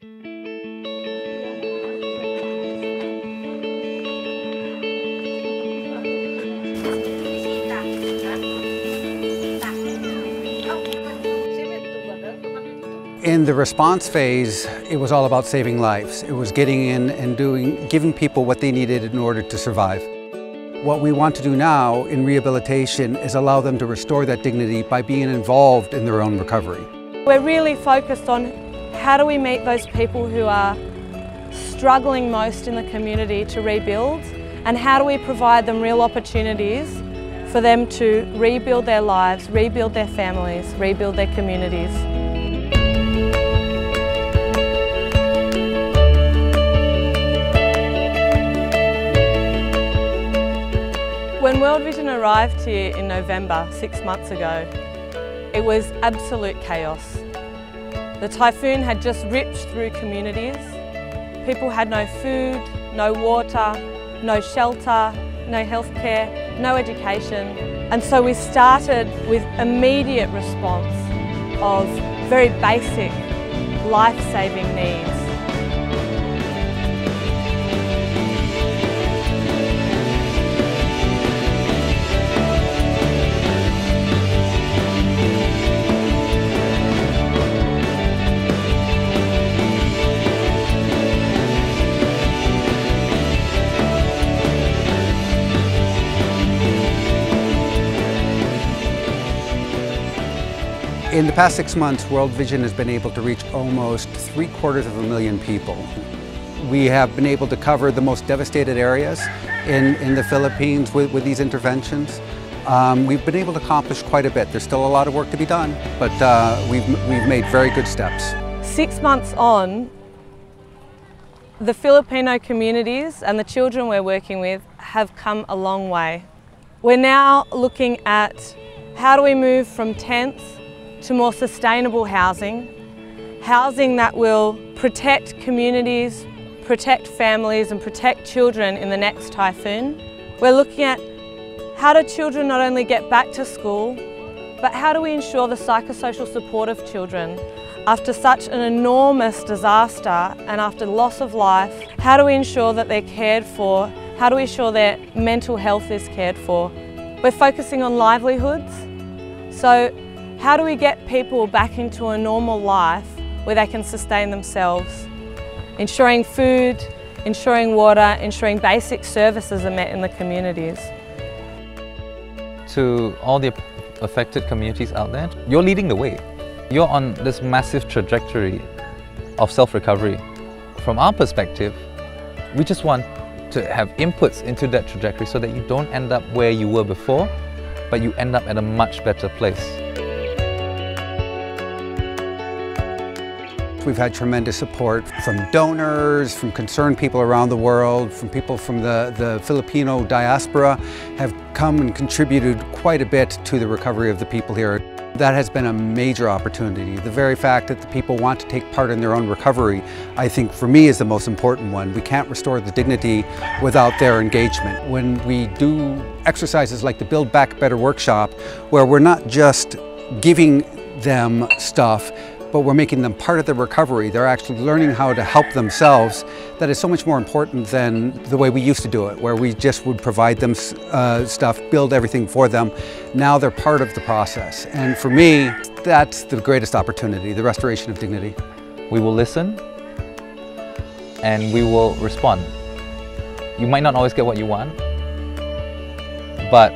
In the response phase, it was all about saving lives. It was getting in and giving people what they needed in order to survive. What we want to do now in rehabilitation is allow them to restore that dignity by being involved in their own recovery. We're really focused on how do we meet those people who are struggling most in the community to rebuild, and how do we provide them real opportunities for them to rebuild their lives, rebuild their families, rebuild their communities. When World Vision arrived here in November, 6 months ago, it was absolute chaos. The typhoon had just ripped through communities. People had no food, no water, no shelter, no healthcare, no education. And so we started with immediate response of very basic life-saving needs. In the past 6 months, World Vision has been able to reach almost 750,000 people. We have been able to cover the most devastated areas in the Philippines with these interventions. We've been able to accomplish quite a bit. There's still a lot of work to be done, but we've made very good steps. 6 months on, the Filipino communities and the children we're working with have come a long way. We're now looking at how do we move from tents to more sustainable housing, housing that will protect communities, protect families and protect children in the next typhoon. We're looking at how do children not only get back to school, but how do we ensure the psychosocial support of children after such an enormous disaster and after loss of life? How do we ensure that they're cared for? How do we ensure their mental health is cared for? We're focusing on livelihoods. So how do we get people back into a normal life where they can sustain themselves? Ensuring food, ensuring water, ensuring basic services are met in the communities. To all the affected communities out there, you're leading the way. You're on this massive trajectory of self-recovery. From our perspective, we just want to have inputs into that trajectory so that you don't end up where you were before, but you end up at a much better place. We've had tremendous support from donors, from concerned people around the world, from people from the Filipino diaspora have come and contributed quite a bit to the recovery of the people here. That has been a major opportunity. The very fact that the people want to take part in their own recovery, I think for me is the most important one. We can't restore the dignity without their engagement. When we do exercises like the Build Back Better workshop, where we're not just giving them stuff, but we're making them part of the recovery. They're actually learning how to help themselves. That is so much more important than the way we used to do it, where we just would provide them stuff, build everything for them. Now they're part of the process. And for me, that's the greatest opportunity, the restoration of dignity. We will listen and we will respond. You might not always get what you want, but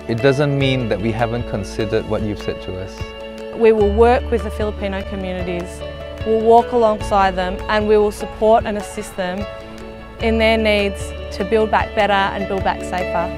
it doesn't mean that we haven't considered what you've said to us. We will work with the Filipino communities, we'll walk alongside them, and we will support and assist them in their needs to build back better and build back safer.